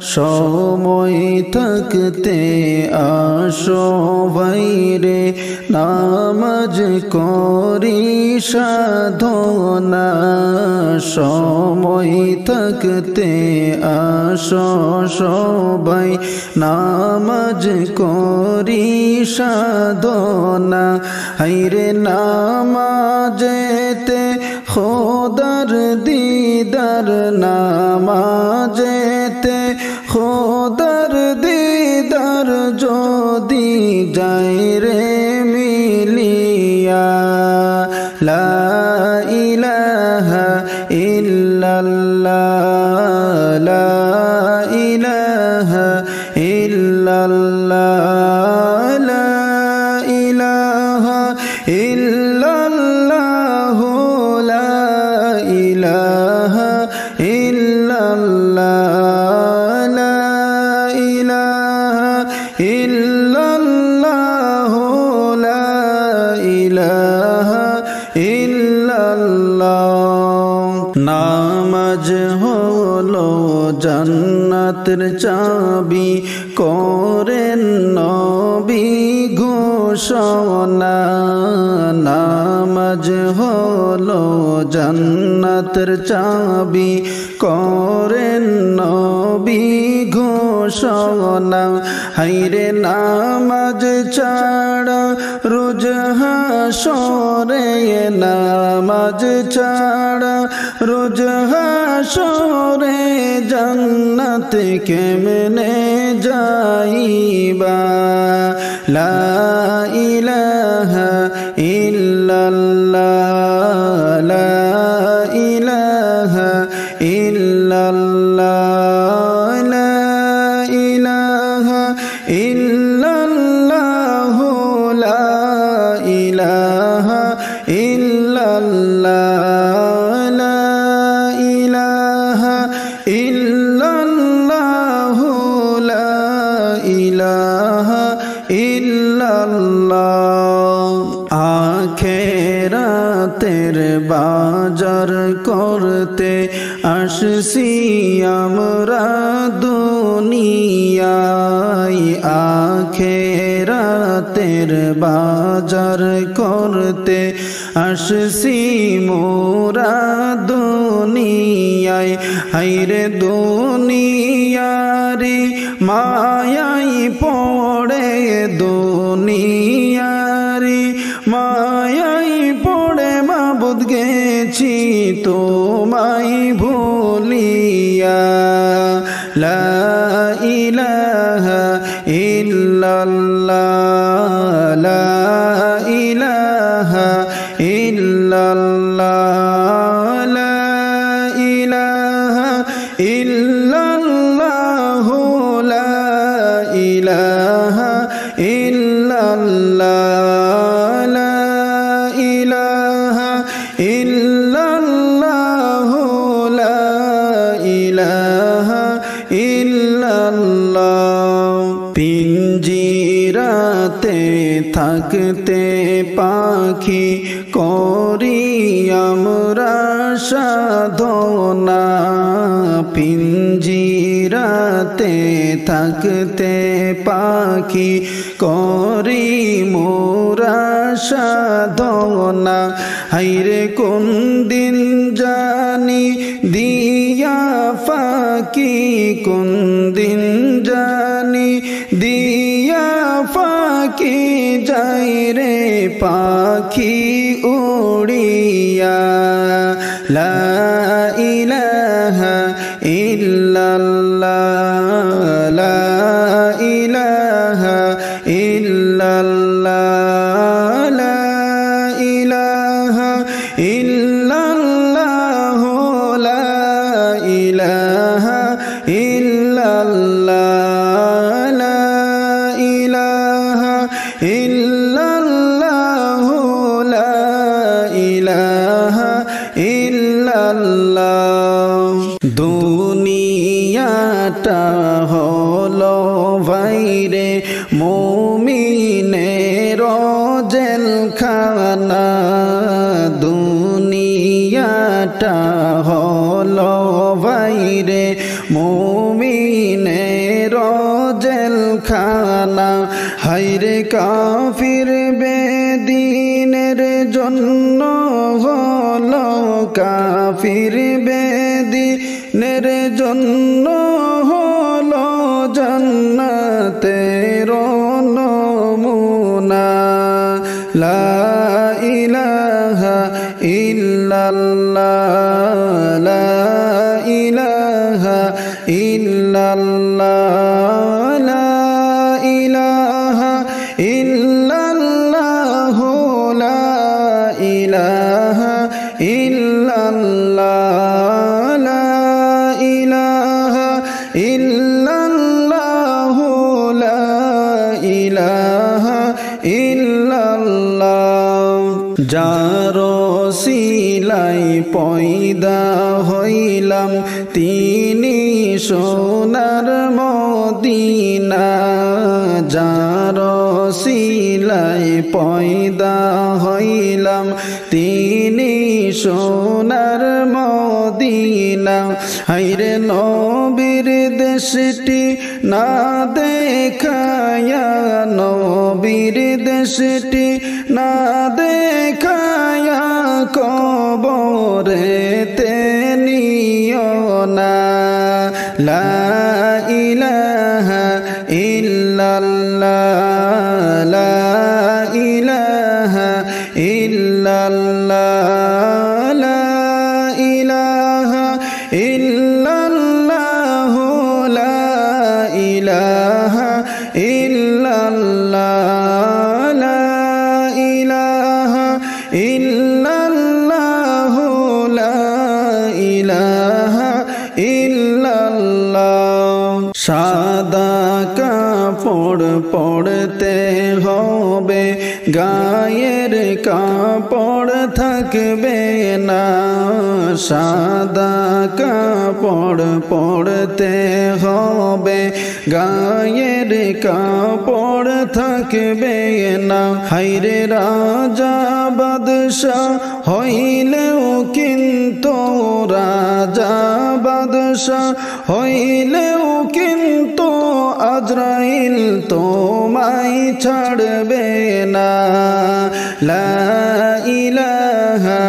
সময় থাকতে আসো ভাইরে নামাজ করি সাধনা। সময় থাকতে আসো সবাই নামাজ করি সাধনা। হাইরে নামাজেতে খোদার দিদার, নামাজেতে খোদার দিদার যদি যাই রে মিলিয়া। লা ইলাহা ইল্লাল্লাহ, লা ইলাহা ইল্লাল্লাহ, লা ইলাহা ইল্লাল্লাহ, লা ইলাহা ইল্লাল্লাহ, লা ইলাহা ইল্লাল্লাহ, লা ইলাহা ইল্লাল্লাহ। নামাজ হলো জান্নাতের চাবি করেন নবী ঘোষণা। নামাজ হলো জান্নাতের চাবি করেন নবী ঘোষণা। হাইরে নামাজ ছাড়া রোজ হাসরে, নামাজ ছাড়া রোজ হাসরে জান্নাত কেমনে যাইবা। লা ইলাহা ইল্লাল্লাহ, লা ইলাহা ইল্লাল্লাহ, লা ইলাহা ইল্লাল্লাহ, লা ইলাহা ইল্লাল্লাহ, লা ইলাহা ইল্লাল্লাহ, লা ইলাহা ইল্লাল্লাহ। আখেরাতের বাজার করতে আসছি আমরা দুনিয়ায়। আখেরাতের বাজার করতে আসছি মোরা দুনিয়ায়। হাইরে দুনিয়ারি মায়াই পড়ে, দুনিয়ারি মায়াই পড়ে মাবুদ গেছি তোমায় ভুলিয়া। লা ইলাহা ইল্লাল্লাহ, লা ইলাহা ইল্লাল্লাহ, লা ইলাহা ইল্লাল্লাহ, লা ইলাহা ইল্লাল্লাহ, লা ইলাহা ইল্লাল্লাহ, লা ইলাহা ইল্লাল্লাহ। পিঞ্জিরাতে থাকতে পাখি করি আমরা সাধনা। পিঞ্জিরাতে থাকতে পাখি করি মোরা সাধনা। হাইরে কোন দিন জানি দিয়া ফাঁকি, কোন দিন জানি দিয়া ফাঁকি যাই রে পাখি উড়িয়া। লা ইলাহা ইল্লাল্লাহ, লা ইলাহা ইল্লাল্লাহ, লা ইলাহা ইল্লাল্লাহ, লা ইলাহা ইল্লাল্লাহ, লা ইলাহা ইল্লাল্লাহ, লা ইলাহা ইল্লাল্লাহ। দুনিয়াটা হলো ভাইরে মুমিনের জেলখানা। দুনিয়াটা হলো ভাইরে মুমিনের না হায়রে কাফির বেদিনের জন্য হলো কাফির বেদিনের জন্য হলো জান্নাতের নমুনা লা ইলাহা ইল্লাল্লাহ লা ইলাহা ইল্লাল্লাহ লা ইলাহা ইল্লাল্লাহ লা ইলাহা ইল্লাল্লাহ লা ইলাহা ইল্লাল্লাহ লা ইলাহা ইল্লাল্লাহ যার ওসিলাই পয়দা হইলাম তিনি সোনার মদিনা যার ওসিলাই পয়দা হইলাম তিনি সোনার মদিনা হায়রে নবীর দেশটি না দেখায়া নবীর দেশটি না দেখায়া কবরেতে নিও না লা ইলাহা ইল্লাল্লাহ লা ইলাহা ইল্লাল্লাহ লা ইলাহা ইল্লাল্লাহ লা ইলাহা ইল্লাল্লাহ লা ইলাহা ইল্লাল্লাহ লা ইলাহা ইল্লাল্লাহ সাদা কাপড় পরতে হবে গায়ের কাপড় থাকবে না সাদা কাপড় পরতে হবে গায়ের কাপড় থাকবে না হায়রে রাজা বাদশাহ হইলেও কিন্তু রাজা বাদশাহ হইলেও কিন্তু আজরাইল তোমায় ছাড়বে না লা ইলাহা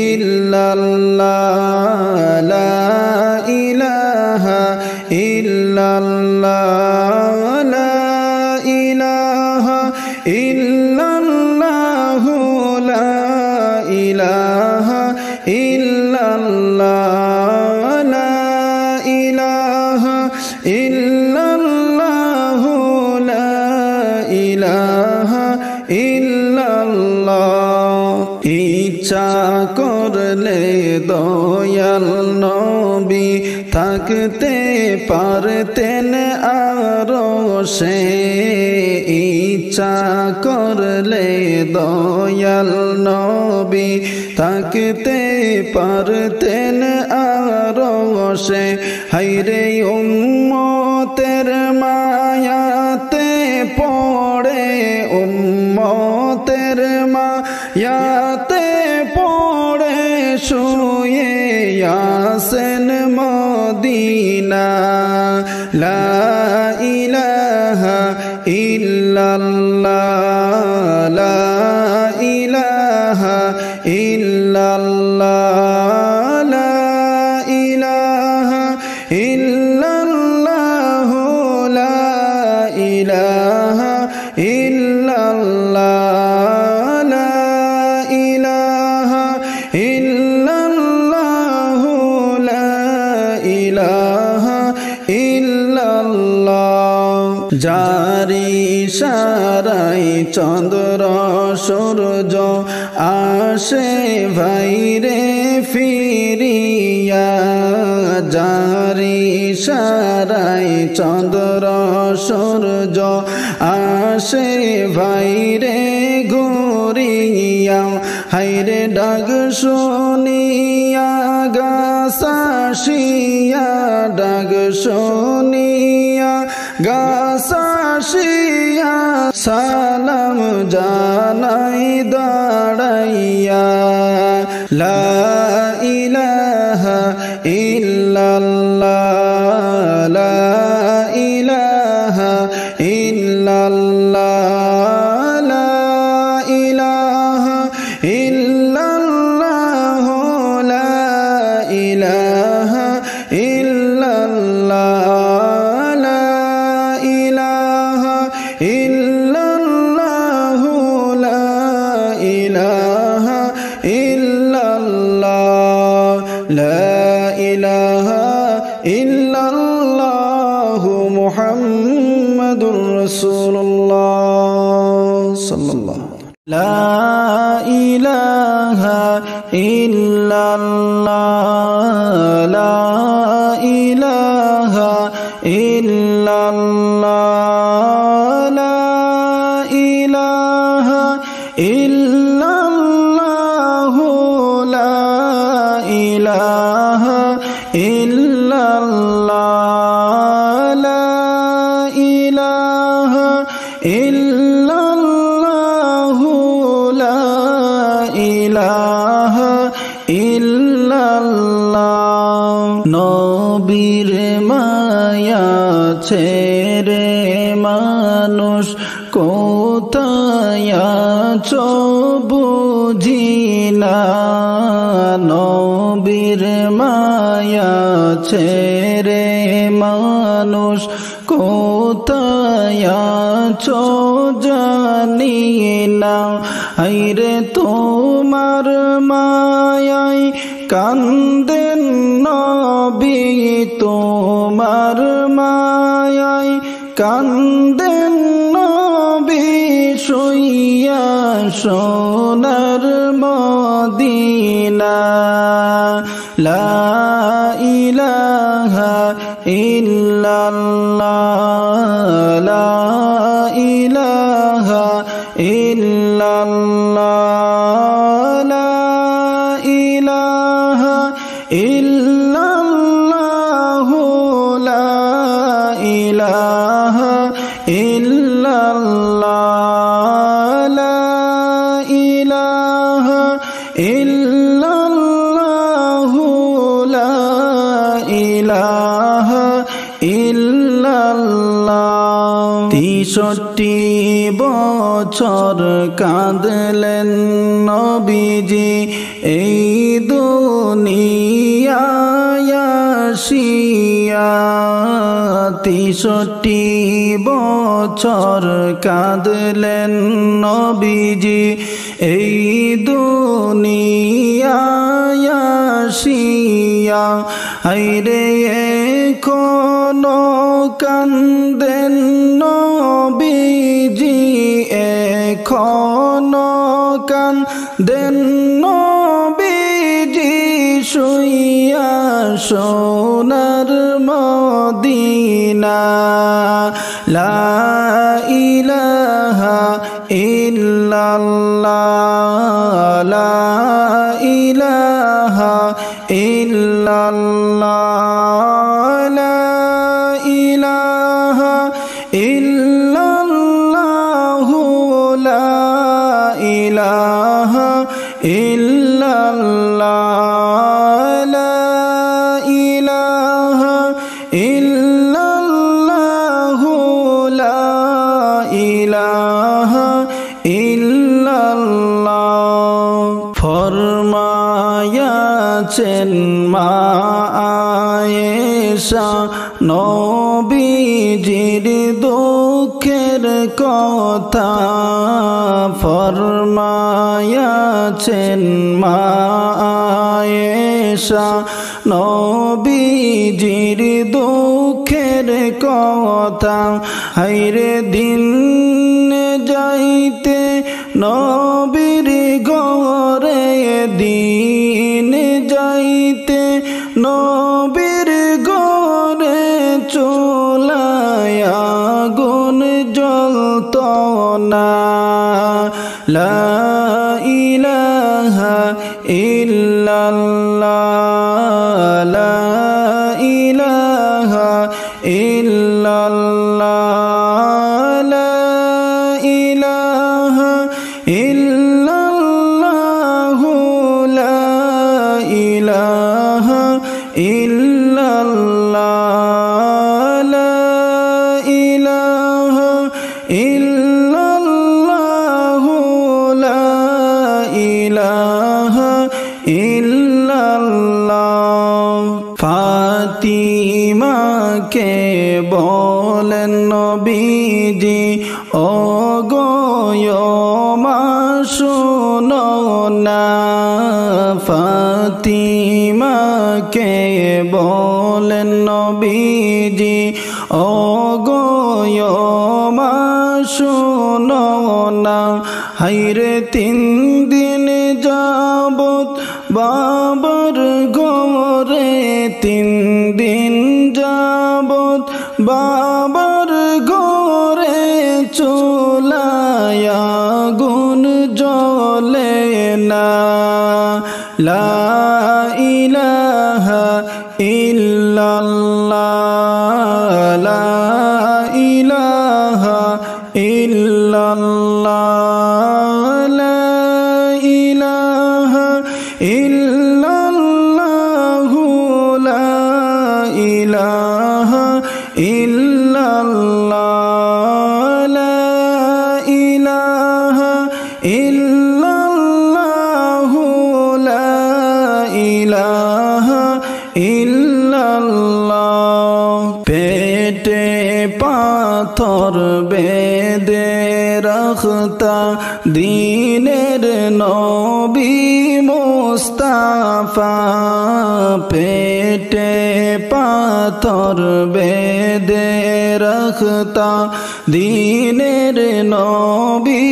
ইল্লাল্লাহ লা ইলাহা ইল্লাল্লাহ লা ইলাহা ইল্লাল্লাহ লা ইলাহা ইল্লাল্লাহ লা ইলাহা ইল্লাল্লাহ লা ইলাহা ইল্লাল্লাহ ইচ্ছা করলে দয়াল নবী থাকতে পারতেন আরশে ইচ্ছা করলে দয়াল নবী থাকতে পারতেন আরশে হায়রে উম্মতের মায়াতে পড়ে উম্মতের মায়াতে পড়ে শুয়ে আছেন মদিনা লা ইলাহা ইল্লাল্লাহ লা ইলাহা ইল্লাল্লাহ লা ইলাহা ইল্লাল্লাহ লা ইলাহা ইল্লাল্লাহ লা ইলাহা ইল্লাল্লাহ লা ইলাহা ইল্লাল্লাহ জারি ইশারায় চন্দ্র সূর্য আসে ভাইরে ফিরিয়া জারি ইশারায় চন্দ্র সূর্য আসে ভাইরে ঘুরিয়া হায়রে ডাক শুনিয়া গাছাশিয়া ডাক শুনিয়া গাছাশিয়া সালাম জানাই দাঁড়াইয়া লা ইলাহা ইল্লাল্লাহ লা ইলাহা ইল্লাল্লাহ রাসূলুল্লাহ সাল্লাল্লাহু লা ইলাহা ইল্লাল্লাহ লা ইলাহা ইল্লাল্লাহ লা ইলাহা ইল্লাল্লাহ লা ইলাহা ইল্লাল্লাহ লা ইলাহা ইল্লাল্লাহ লা ইলাহা ইল্লাল্লাহ নবীর মায়া ছেড়ে মানুষ কোথায় আছো বুঝি না নবীর মায়া ছেড়ে মানুষ কোথায় আছো জানি না হায়রে তোমার মায়ায় কান্দেন নবী তোমার মায়ায় কান্দেন নবী শুইয়া সোনার মদিনা লা ইলাহা ইল্লাল্লাহ লা ইলাহা ইল্লাল্লাহ লা ইলাহা ইল্লাল্লাহ লা ইলাহা ইল্লাল্লাহ লা ইলাহা ইল্লাল্লাহ লা ইলাহা ইল্লাল্লাহ ৬৩ বছর কাঁদলেন নবীজি এই দুনিয়ায় আসিয়া ৬৩ বছর কাঁদলেন নবীজি এই দুনিয়ায় আসিয়া হায়রে এখনো কান্দেন নবীজি এখনো কান্দেন নবীজি শুইয়া সোনার মদিনা লা ইলাহা ইল্লাল্লাহ লা ইলাহা ইল্লাল্লাহ লা ইলাহা ইল্লাল্লাহ লা ইলাহা ইল্লাল্লাহ লা ইলাহা ইল্লাল্লাহ লা ইলাহা ইল্লাল্লাহ ফরমায়াছেন মা আয়েশা নবীজির দুঃখের কথা ফরমায়াছেন মা আয়েশা নবীজির দুঃখের কথা হায়রে দিন যাইতে নবীর ঘরে দিন যাইতে নবীর ঘরে চুলায় আগুন জ্বলত না লা ইলাহা ইল্লাল্লাহ লা ইলাহা ইল্লাল্লাহ লা ইলাহা ইল্লাল্লাহ লা ইলাহা ইল্লাল্লাহ লা ইলাহা ইল্লাল্লাহ লা ইলাহা ইল্লাল্লাহ ফাতিমাকে বলেন নবীজি ও গো মা শোনো না ফাতিমাকে বলেন নবীজি ও গো মা শোনো না হাইরে 3 দিন যাবত বাবার ঘরে 3 দিন যাবত বাবার ঘরে চুলায় আগুন জ্বলে না লা ইলাহা ইল্লাল্লাহ লা ইলাহা ইল্লাল্লাহ লা ইলাহা ইল্লাল্লাহ লা ইলাহা ইল্লাল্লাহ লা ইলাহা ইল্লাল্লাহ লা ইলাহা ইল্লাল্লাহ পেটে পাথর বেঁধে রাখতা দিনের নবী মুস্তাফা পেটে পাথর বেঁধে রাখতা দিনের নবী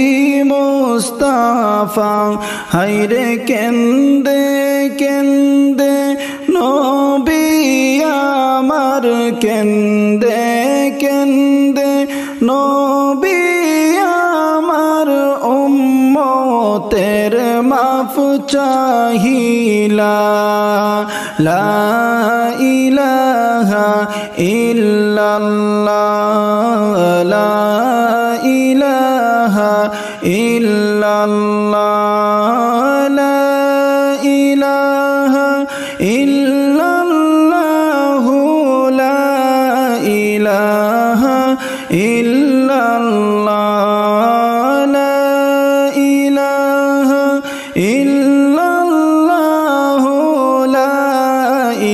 মুস্তাফা হায়রে কেন্দে কেন্দে নবী আমার কেন্দে কেন্দে নবী আমার উম্মতের মাফ চাহিলা লা ইলাহা ইল্লাল্লাহ লা ইলাহা ইল্লাল্লাহ লা ইলাহা ইল্লাল্লাহ লা ইলাহা ইল্লাল্লাহ লা ইলাহা ইল্লাল্লাহ লা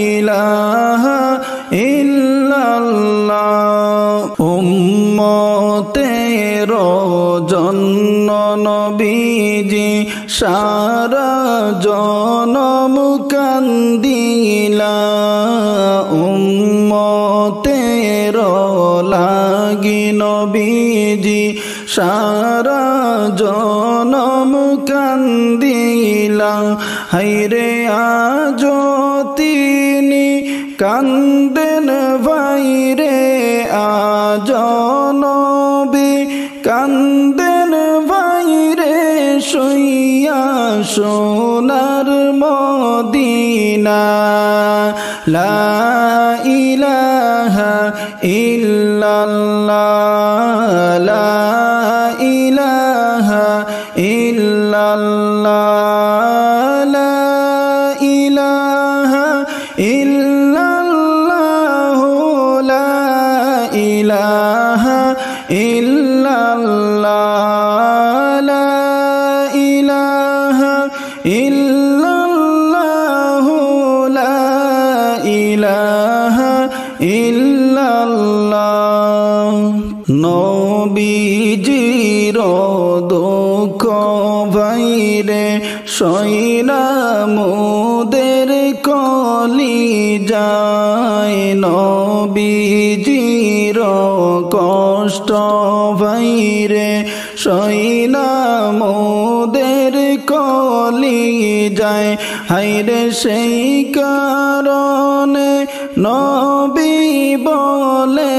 ইলাহা ইল্লাল্লাহ উম্মতের জন্য নবীজি সারা জনম কান্দিলা উম্মতের লাগি নবীজি সারা জনম কান্দিলা হায়রে আজ তিনি কান্দেন ভাইরে আজ নবী কান্দেন ভাইরে শুইয়া সোনার মদিনা লা ইলাহা ইল্লাল্লাহ লা ইলাহা ইল্লাল্লাহ লা ইলাহা ইল্লাল্লাহ লা ইলাহা ইল্লাল্লাহ লা ইলাহা ইল্লাল্লাহ লা ইলাহা ইল্লাল্লাহ নবীজির দুঃখ ভাইরে সইনা মোদের কলি যায় নবীজির কষ্ট ভাইরে সইনা মোদের কলি যায় হায়রে সেই কারণে নবী বলে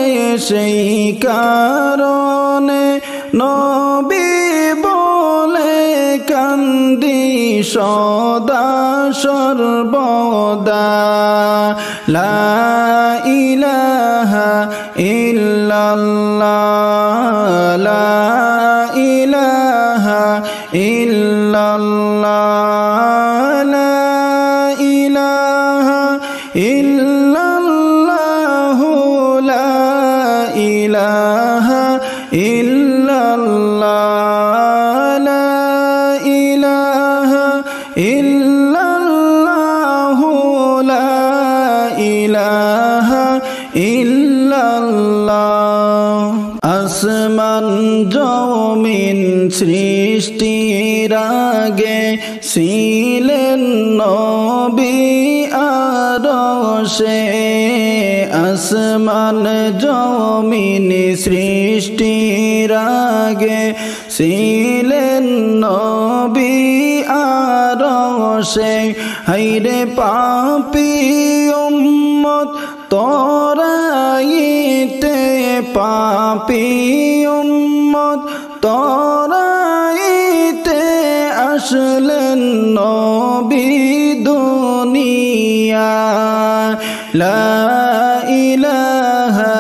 সেই কারণে নবী বলে কান্দি সদা সর্বদা লা ইলাহা ইল্লাল্লাহ লা ইলাহা ইল্লাল্লাহ লা ইলাহা ইল্লাল্লাহ লা ইলাহা ইল্লাল্লাহ লা ইলাহা ইল্লাল্লাহ লা ইলাহা ইল্লাল্লাহ আসমান জমিন সৃষ্টির আগে ছিলেন নবী আরশে আসমান জমিন সৃষ্টির আগে ছিলেন নবী আরশে হায়রে পাপী উম্মত তরাইতে পাপী উম্মত তরাইতে আসলেন নবী দুনিয়া লা ইলাহা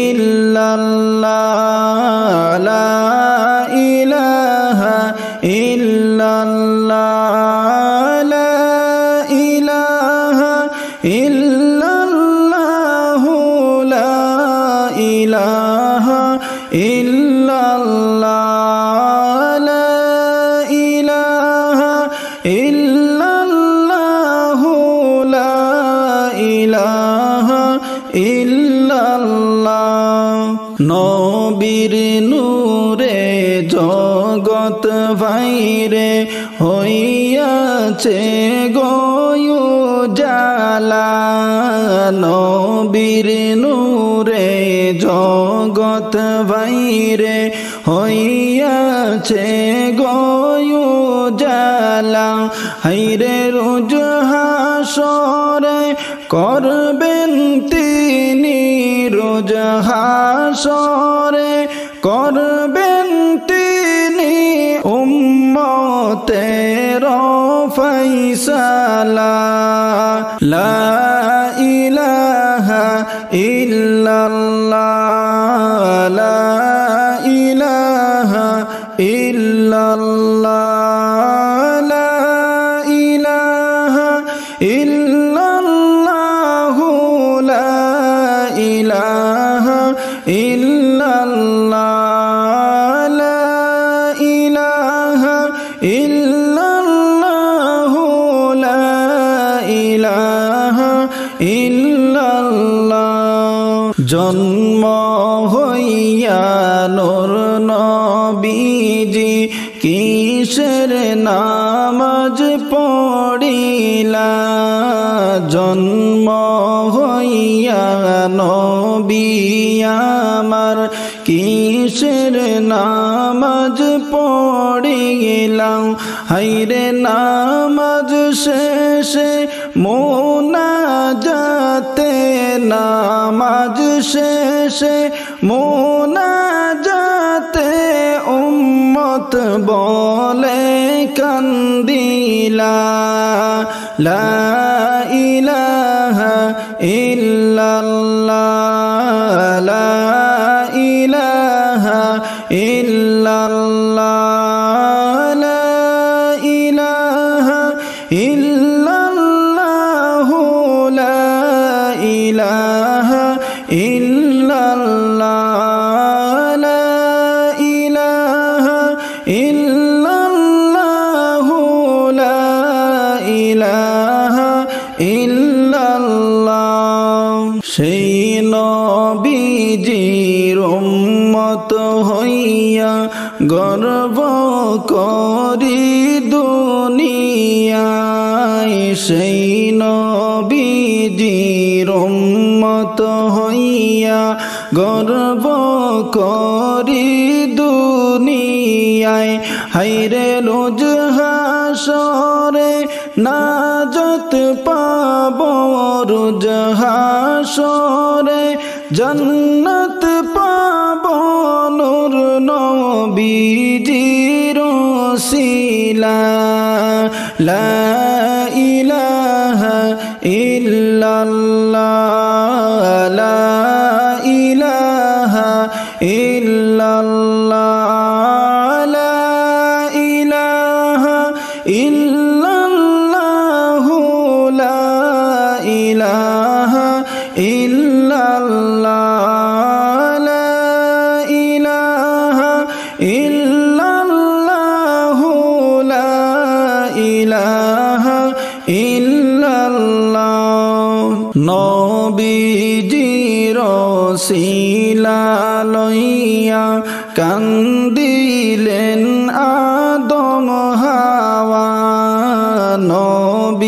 ইল্লাল্লাহ লা ইলাহা ইল্লাল্লাহ লা ইলাহা ইল্লাল্লাহ লা ইলাহা ইল্লাল্লাহ লা ইলাহা ইল্লাল্লাহ লা ইলাহা ইল্লাল্লাহ নবীর নূরে জগৎ ভাইরে হইয়াছে গয়ু জালা নবীর নূরে জগৎ ভাইরে হইয়াছে গয়ু জালা হায়রে রোজ হাসরে করবেন তিনি রোজ হাসরে করবেন তিনি উম্মতের ফায়সালা লা ইলাহা ইল্লাল্লাহ লা ইলাহা ইল্লাল্লাহ লা ইলাহা ইল্লাল্লাহ লা ইলাহা ইল্লাল্লাহ লা ইলাহা ইল্লাল্লাহ লা ইলাহা ইল্লাল্লাহ জন্ম হইয়া নূর নবীজি কিসের নামাজ পড়িলা জন্ম হইয়া নবী আমার কিসের নামাজ পড়িলাম হায়রে নামাজ শেষে মোনাজাতে নামাজ শেষে মোনাজাতে উম্মত বলে কান্দিলা লা ইলাহা ইল্লাল্লাহ লা ইলাহা ইল্লাল্লাহ লা ইলাহা ইল্লাল্লাহ লা ইলাহা ইল্লাল্লাহ লা ইলাহা ইল্লাল্লাহ লা ইলাহা ইল্লাল্লাহ সেই নবীজির উম্মত হইয়া গর্ব করি দুনিয়ায় সেই নবীজির উম্মত হইয়া গর্ব করি দুনিয়ায় হায়রে রোজ হাসরে নাজাত পাব রোজ হাসরে জন্নত পাব নূর নবীজির ওসিলা লা ইলাহা ইল্লাল্লাহ লা ইলাহা ইল্লাল্লাহ লা ইলাহা ইল্লাল্লাহ লা ইলাহা ইল্লাল্লাহ লা ইলাহা ইল্লাল্লাহ লা ইলাহা ইল্লাল্লাহ নবীজির ওসিলা লইয়া কান্দিলেন আদম হাওয়া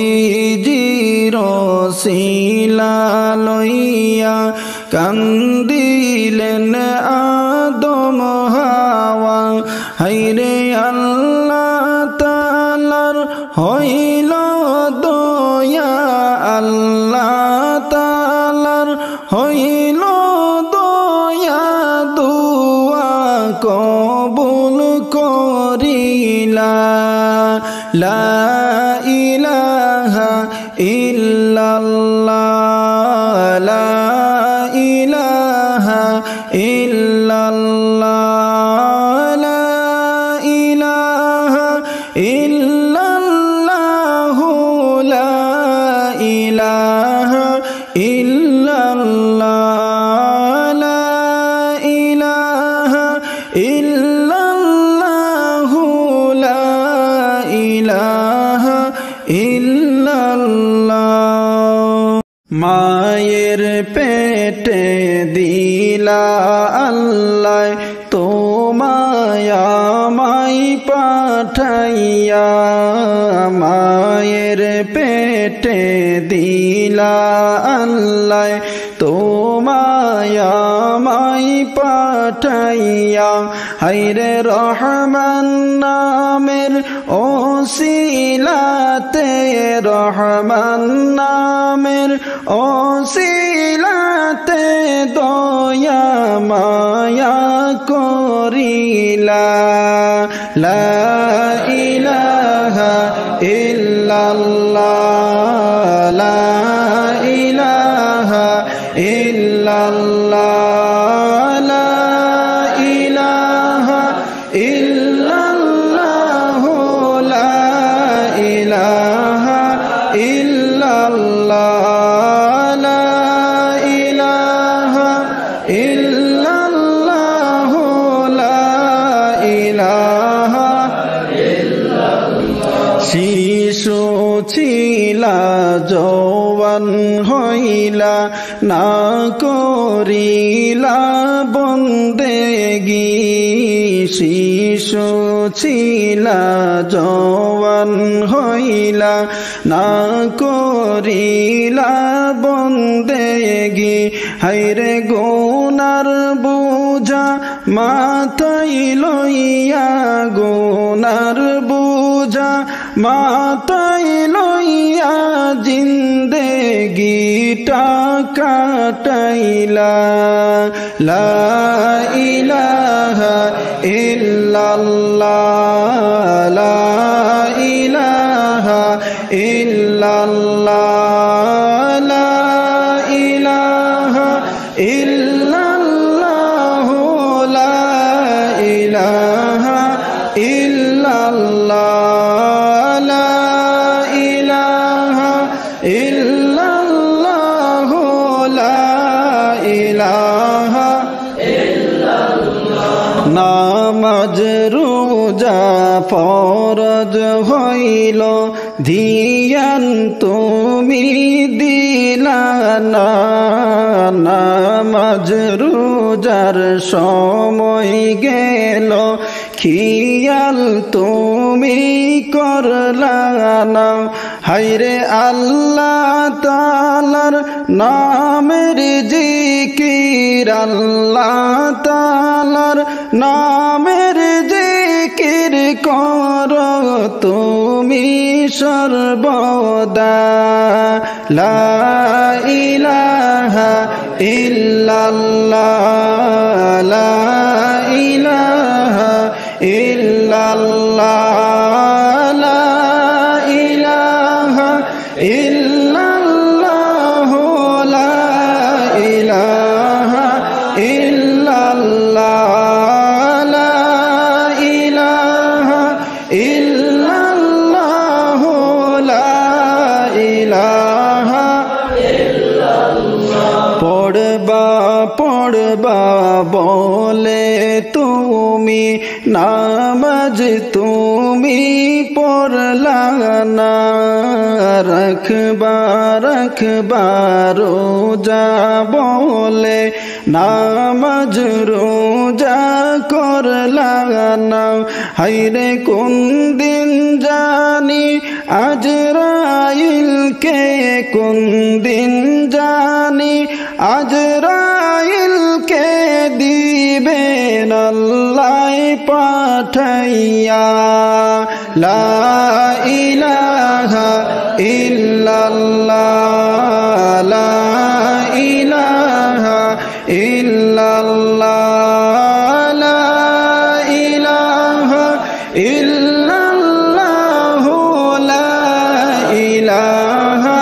নবীজির ওসিলা লইয়া দান দিলেন আদম হাওয়া হায়রে আল্লাহ তাআলার হইল দয়া আল্লাহ তাআলার হইল দয়া দুয়া কবুল করিলা লা ইলাহা ইল্লাল্লাহ লা ইলাহা ইল্লাল্লাহ লা ইলাহা ইল্লাল্লাহ লা ইলাহা ইল্লাল্লাহ লা ইলাহা ইল্লাল্লাহ লা ইলাহা ইল্লাল্লাহ মায়ের পেটে দিলা আল্লাহ তোমায় আমায় পাঠাইয়া মায়ের পেটে দিলা আল্লাহ তোমায় আমায় পাঠাইয়া হায়রে রহমান নামের ওসিলাতে রহমান নামের ওসিলাতে দয়া মায়া করিলা লা ইলাহা ইল্লাল্লাহ লা ইলাহা ইল্লাল্লাহ লা ইলাহা ইল্লাল্লাহ লা ইলাহা ইল্লাল্লাহ লা ইলাহা ইল্লাল্লাহ লা ইলাহা শিশু ছিলা জওয়ান হইলা না করিলা বন্দেগি শিশু ছিলা জওয়ান হইলা না করিলা বন্দেগি হায়রে গুনার বুঝা মাথায় লইয়া গুনার বুঝা মাথায় লইয়া জিন্দেগিটা কাটাইলা লা ইলাহা ইল্লাল্লাহ লা ইলাহা ইল্লাল্লাহ লা ইলাহা ইল্লাল্লাহ লা ইলাহা ইল্লাল্লাহ লা ইলাহা ইল্লাল্লাহ লা ইলাহা নামাজ রোজা ফরজ হইল ধিয়ান তুমি দিলা না নামাজ রোজার সময় গেল খিয়াল তুমি করলা না হায়রে আল্লাহ তাআলার নামের জিকির আল্লাহ তাআলার নামের জিকির করো তুমি সর্বদা লা ইলাহা ইল্লাল্লাহ লা ইলাহা ইল্লাল্লাহ লা ইলাহা ইল্লাল্লাহ লা ইলাহা ইল্লাল্লাহ লা ইলাহা ইল্লাল্লাহ লা ইলাহা পড়বা পড়বা বলে তুমি নামাজ তুমি পড়লা না রাখবা রাখবা রোজা বলে নামাজ রোজা করলা না। হায়রে কোন দিন জানি আজরাইলকে, কোন দিন জানি আজরাইলকে দিবেন আল্লাহ পাঠাইয়া। লা ইলাহা ইল্লাল্লাহ, লা ইলাহা ইল্লাল্লাহ, লা ইলাহা ইল্লাল্লাহ, লা ইলাহা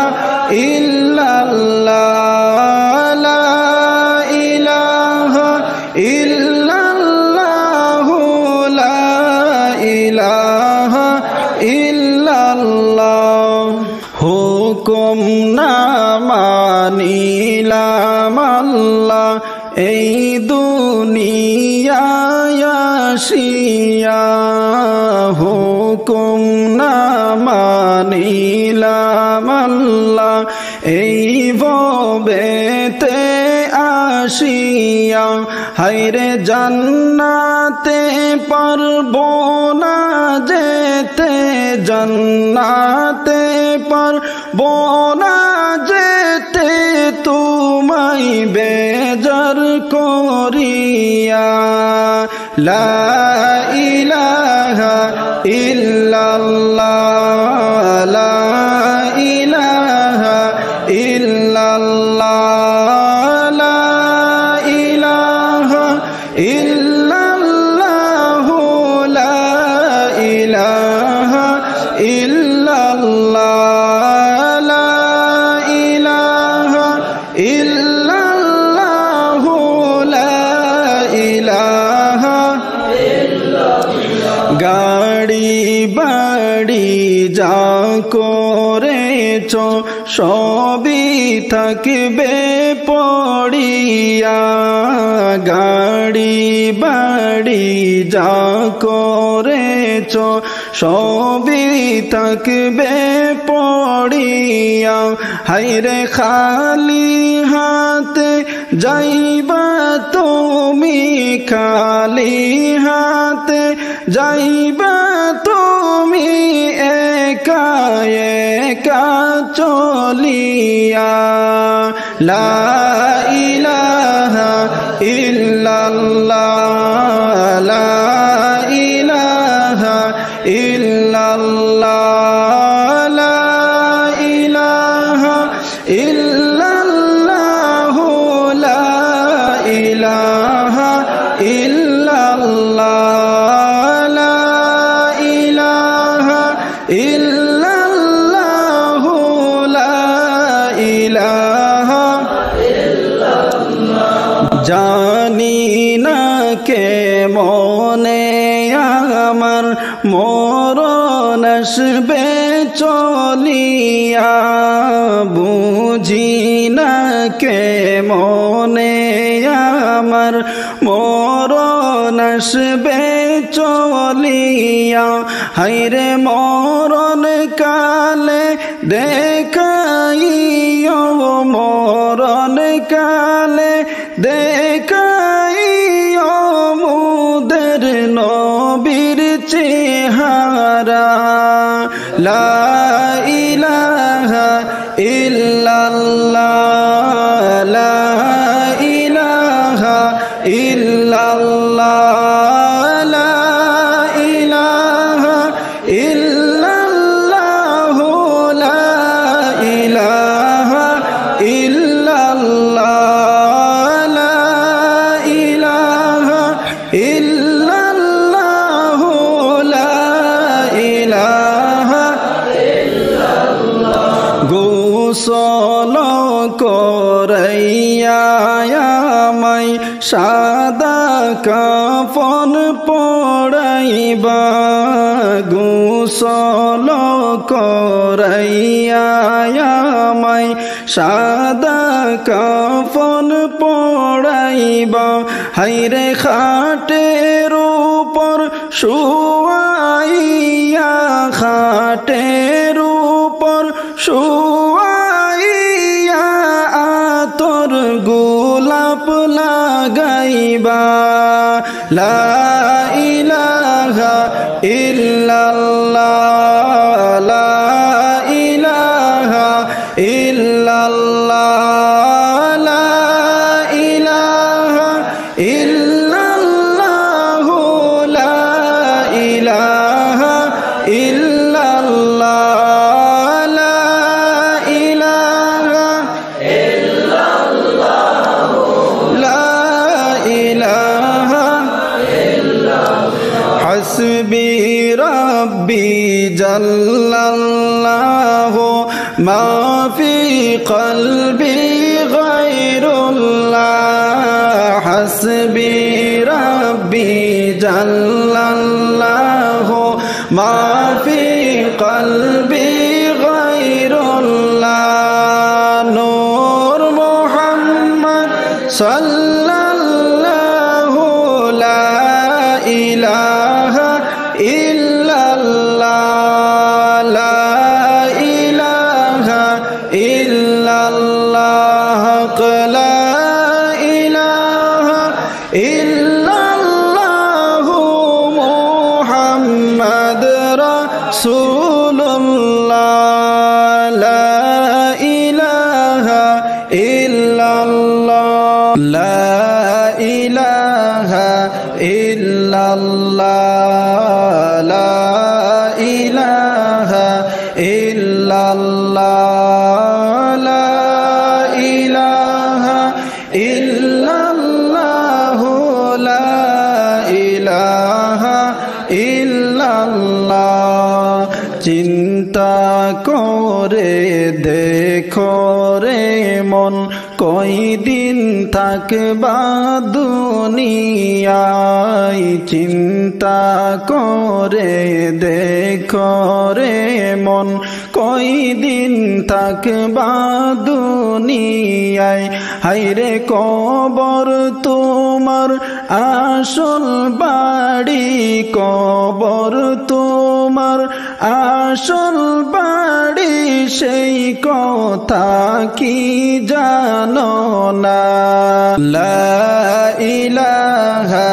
ইল্লাল্লাহ, লা ইলাহা ইল্লাল্লাহ, লা ইলাহা ইল্লাল্লাহ। হুকুম না মানিলাম আল্লাহ এই দুনিয়ায় আসিয়া, হুকুম না মানিলাম আল্লাহ এই ভবেতে আসিয়া। হায়রে জান্নাতে পারবো না যেতে, জান্নাতে পারবো না যেতে তোমায় বেজার করিয়া। লা ইলাহা ইল্লাল্লাহ, লা ইলাহা ইল্লাল্লাহ, লা ইলাহা ইল্লাল্লাহ, লা ইলাহা ইল্লাল্লাহ, লা ইলাহা ইল্লাল্লাহ, লা ইলাহা। গাড়ি বাড়ি যা করেছ সবই থাকবে পড়িয়া, গাড়ি বাড়ি যা করেছ সবই থাকবে পড়িয়া। হায়রে খালি হাতে যাইবা তুমি, খালি হাতে যাইবা তুমি একা একা চলিয়া। লা ইলাহা ইল্লাল্লাহ, লা ইলাহা ইল্লাল্লাহ, লা ইলাহা ইল্লাল্লাহ, লা ইলাহা ইল্লাল্লাহ, লা ইলাহা ইল্লাল্লাহ, লা ইলাহা ইল্লাল্লাহ। জানি না কে মনে আমার মরণ আসবে চলিয়া, বুঝি না কে মনে আমার মরণ আসবে চলিয়া। হায়রে মরণ কালে দেখাইও, মরণ কালে দেখাইও মুদের নবীর চেহারা। লা ইলাহা ইল্লাল্লাহ, লা ইলাহা ইল্লাল্লাহ, লা ইলাহা ইল্লাল্লাহ, লা ইলাহা ইল্লাল্লাহ, লা ইলাহা ইল্লাল্লাহ, লা ইলাহা ইল্লাল্লাহ। গোসল করাইয়া আমায় সাদা কাফন পড়াইবা, গোসল করাইয়া আমায় সাদা কাফন পড়াইবা। হায়রে খাটের উপর শুয়াইয়া, খাটের উপর শুয়াইয়া আতর গোলাপ আলাপ লাগাইবা লা ইলাহা ইল্লাল্লাহ লা ইলাহা ইল্লাল্লাহ লা ইলাহা ইল্লাল্লাহ লা ইলাহা ইল্লাল্লাহ হাসবি রাব্বি জাল্লাল্লাহু মা ফি কলবি গায়রুল্লাহ হাসবি রাব্বি জাল্লাল্লাহু মা ফি কলবি গায়রুল্লাহ নূর মুহাম্মদ সাল্লাল্লাহু লা ইলাহা ইল্লাল্লাহ লা ইলাহা ইল্লাল্লাহ লা ইলাহা ইল্লাল্লাহ মুহাম্মদ রাসূলুল্লাহ লা ইলাহা ইল্লাল্লাহ লা ইলাহা ইল্লাল্লাহ লা ইলাহা ইল্লাল্লাহ লা ইলাহা ইল্লাল্লাহ লা ইলাহা ইল্লাল্লাহ চিন্তা করে দেখো রে মন কয়দিন থাকবা দুনিয়ায় চিন্তা করে দেখো রে মন কয়দিন থাকবা দুনিয়ায় হায়রে কবর তোমার আসল বাড়ি কবর তোমার আসল বাড়ি সেই কথা কি জানো না লা ইলাহা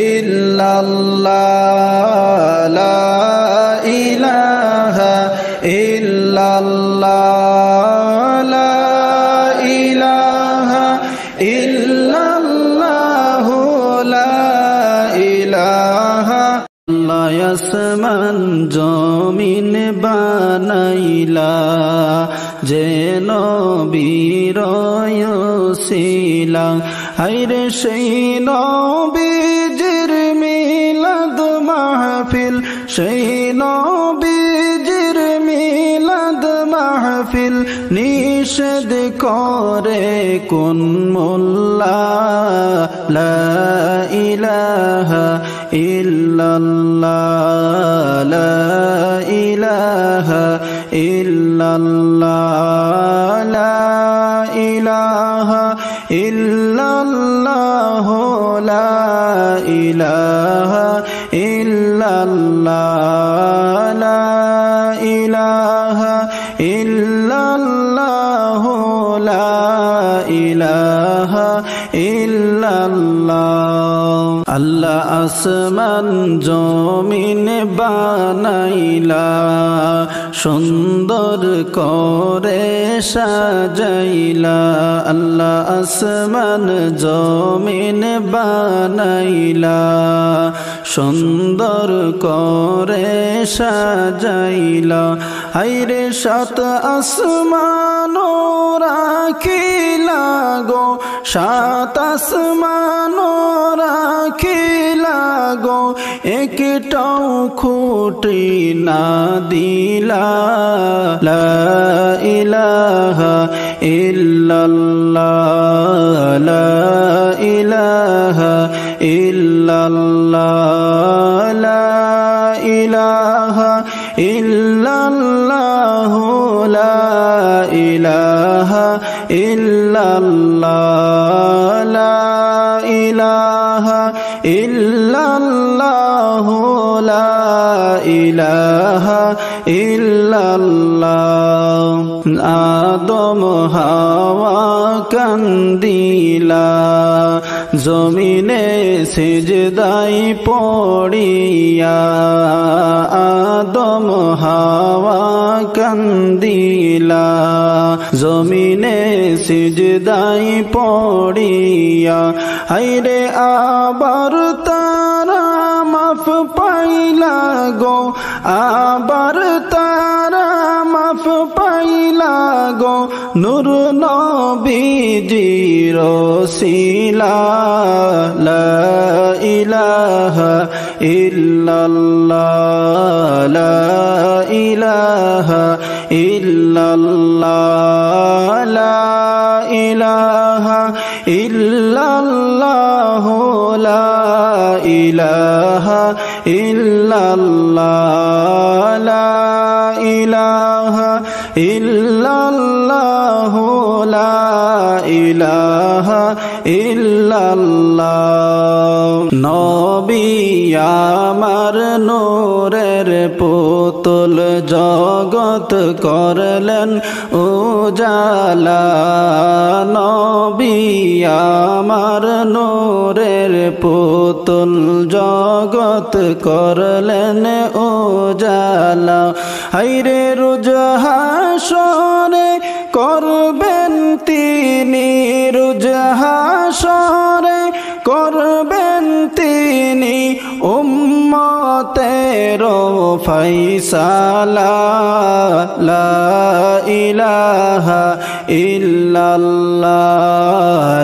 ইল্লাল্লাহ লা ইলাহা ইল্লাল্লাহ লা ইলাহা ইল্লাল্লাহ লা ইলাহা আল্লাহ আসমান জমিন বানাইলা যেন বিরয়সিলা হায়রে সেই নবীজির মিলাদ মাহফিল সেই নবীজির মিলাদ মাহফিল নিষেধ করে কোন মোল্লা লা ইলাহা ইল্লাল্লাহ লা ইলাহা ইল্লাল্লাহ লা ইলাহা ইল্লাল্লাহ লা ইলাহা ইল্লাল্লাহ লা ইলাহা ইল্লাল্লাহ লা ইলাহা ইল্লাল্লাহ আল্লাহ আসমান জমিন বানাইলা সুন্দর করে সাজাইলা আল্লাহ আসমান জমিন বানাইলা সুন্দর করে সাজাইলা হায়রে সাত আসমান রাখিলা গো সাত আসমান রাখিলা গো একটাও খুঁটি না দিলা লা ইলাহা ইল্লাল্লাহ লা ইলাহা ইল্লাল্লাহ লা ইলাহা ইল্লাল্লাহ লা ইলাহা ইল্লাল্লাহ লা ইলাহা ইল্লাল্লাহু লা ইলাহা ইল্লাল্লাহ। আদম হাওয়া কান্দিলা জমিনে সিজদায় পড়িয়া, আদম হাওয়া কান্দিলা জমিনে সিজদায় পড়িয়া। হায়রে আবার তারা মাফ পাইলা গো, আবার তারা মাফ পাইলা গো, নূর নবীজির ওসিলা। লা ইলাহা ইল্লাল্লাহ, লা ইলাহা ইল্লাল্লাহ, লা ইলাহা ইল্লাল্লাহ, লা ইলাহা ইল্লাল্লাহ, লা ইলাহা ইল্লাল্লাহ, লা ইলাহা ইল্লাল্লাহ। নবী আমার নূরের পুতুল জগৎ করলেন উজালা, নবী আমার নূরের পুতুল জগৎ করলেন উজালা। হায়রে রোজ হাসরে করবেন তিনি, রোজ হাসরে করবেন তিনি উম্মতের ফায়সালা। লা ইলাহা ইল্লাল্লাহ,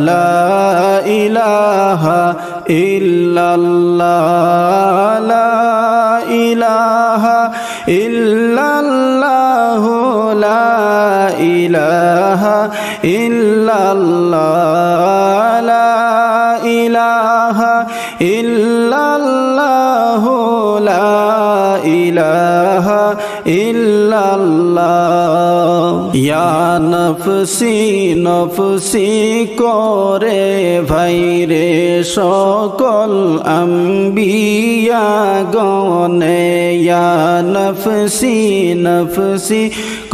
লা ইলাহা ইল্লাল্লাহ, লা ইলাহা ইল্লাল্লাহ, লা ইলাহা ইল্লাল্লাহ, লা ইলাহা ইল্লাল্লাহ, লা ইলাহা ইল্লাল্লাহ। ইয়া নফসি নফসি করে ভাইরে সকল আম্বিয়া গনে, ইয়া নফসি নফসি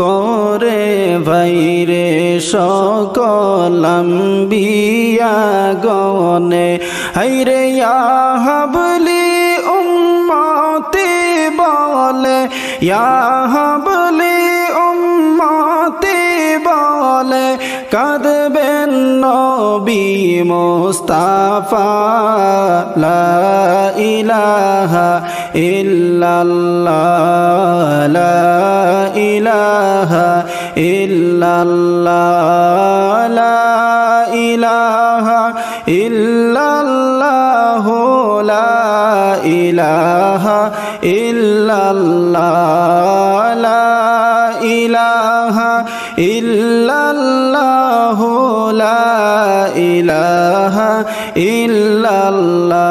করে ভাইরে সকল আম্বিয়া গনে। হায়রে ইয়া হাবলি উম্মতি বলে, ইয়া হাবলি উম্মতি বলে, কাঁদবেন নবী মুস্তাফা। লা ইলাহা ইল্লাল্লাহ, লা ইলাহা ইল্লাল্লাহ, লা ইলাহা ইল্লাল্লাহ, লা ইলাহা ইল্লাল্লাহ, লা ইলাহা ইল্লাল্লাহ, লা ইলাহা ইল্লাল্লাহ।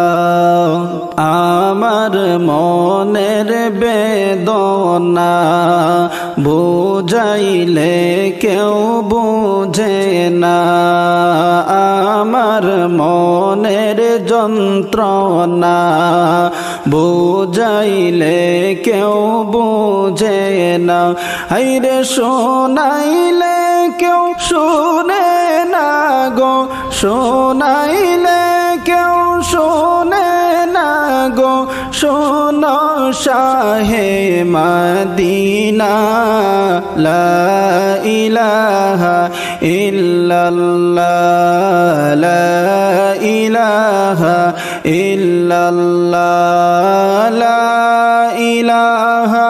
আমার মনের বেদনা বুঝাইলে কেউ বুঝে না, আমার মনের যন্ত্রণা বুঝাইলে কেউ বুঝে না। হায়রে শোনাইলে কেউ শুনে না গো, শোনাইলে কেউ শুনে না গো, শোনো শাহে মদিনা। লা ইলাহা ইল্লাল্লাহ, লা ইলাহা ইল্লাল্লাহ, লা ইলাহা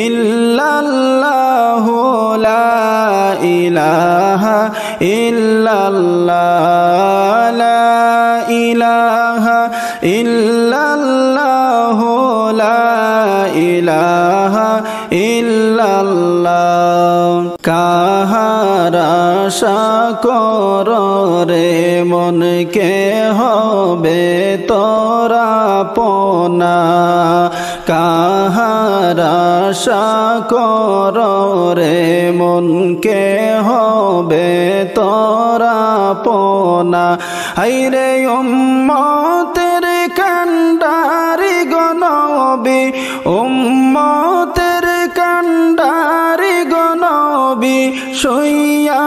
ইল্লাল্লাহ, লা ইলাহা ইল্লাল্লাহ, লা ইলাহা ইল্লাল্লাহ, লা ইলাহা ইল্লাল্লাহ। কাহার আশা কর রে মনকে হবে তোরা পোনা, কাহার আশা কর রে মনকে হবে তোরা পোনা। হায়রে উম্মতের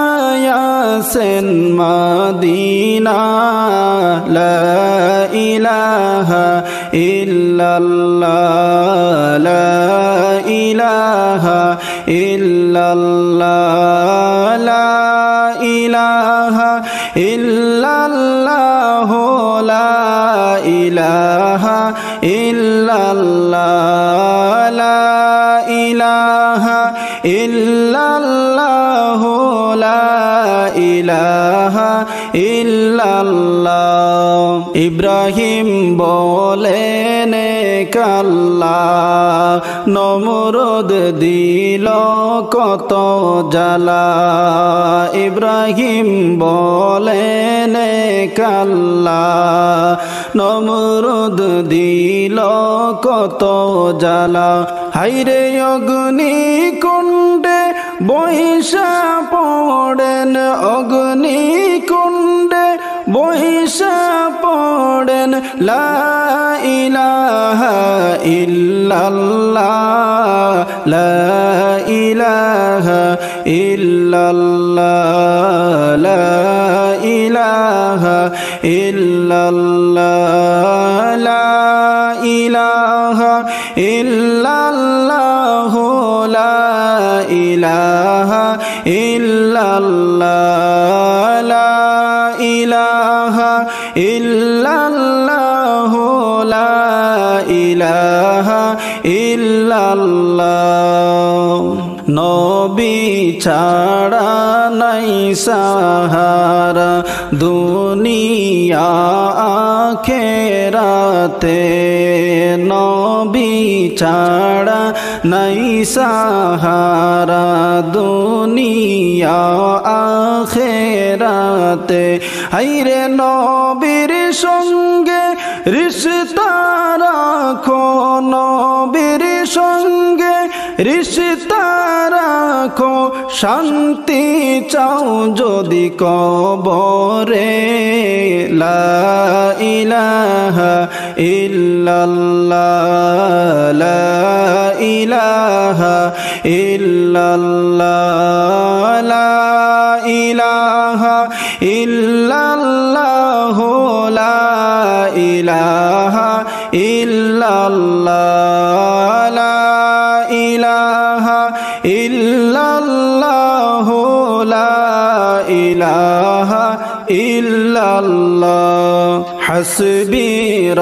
শুইয়াছেন মদিনা লা ইলাহা ইল্লাল্লাহ লা ইলাহা ইল্লাল্লাহ লা ইলাহা ইল্লাল্লাহ লা ইলাহা ইল্লাল্লাহ লা ইলাহা ইল্লাল্লাহ লা ইলাহা ইল্লাল্লাহ ইব্রাহিম বলেন আল্লাহ নমরুদ দিল কত জ্বালা ইব্রাহিম বলেন আল্লাহ নমরুদ দিল কত জ্বালা হায়রে অগ্নি কুণ্ডে বৈশা পড়েন অগ্নি কুণ্ডে বৈশা পড়েন লা ইলাহা ইল্লাল্লাহ লা ইলাহা ইল্লাল্লাহ লা ইলাহা ইল্লাল্লাহ লা ইলাহা ইল্লাল্লাহ লা ইলাহা ইল্লাল্লাহ লা ইলাহা ইল্লাল্লাহ লা ইলাহা ইল্লাল্লাহ নবী ছাড়া নাই সাহারা দুনিয়া আখেরাতে নবী ছাড়া নাই সাহারা দুনিয়া আখেরাতে হায়রে নবীর সঙ্গে রিশতা রাখো নবীর সঙ্গে রিশতা রাখো শান্তি চাও যদি কবরে লা ইলাহা ইল্লাল্লাহ লা ইলাহা ইল্লাল্লাহ লা ইলাহা ইল্লাল্লাহ লা ইলাহা ইল্লাল্লাহ লা ইলাহা ইল্লাল্লাহ লা ইলাহা ইল্লাল্লাহ হাসবি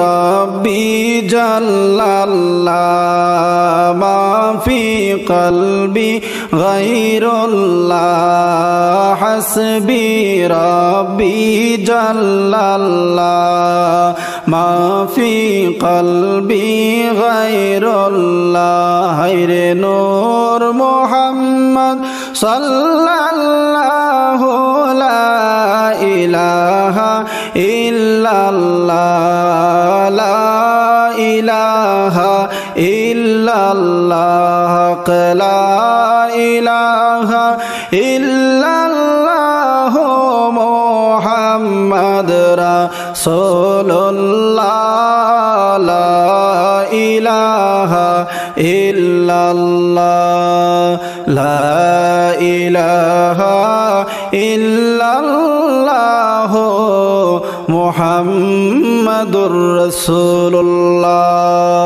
রাব্বি জাল্লাল্লাহ মা ফি কলবি গায়রুল্লাহ হাসবি রাব্বি জাল্লাল্লাহ মা ফি কলবি গায়রুল্লাহ হায়রে নূর মুহাম্মদ সাল্লাল্লাহু লা ইলাহা ইল্লাল্লাহ লা ইলাহা ইল্লাল্লাহ লা ইলাহা ইল্লাল্লাহ মুহাম্মদ রাসূলুল্লাহ লা ইলাহা ইল্লাল্লাহ লা ইলাহা ইল্লাল্লাহ মুহাম্মাদুর রাসূলুল্লাহ।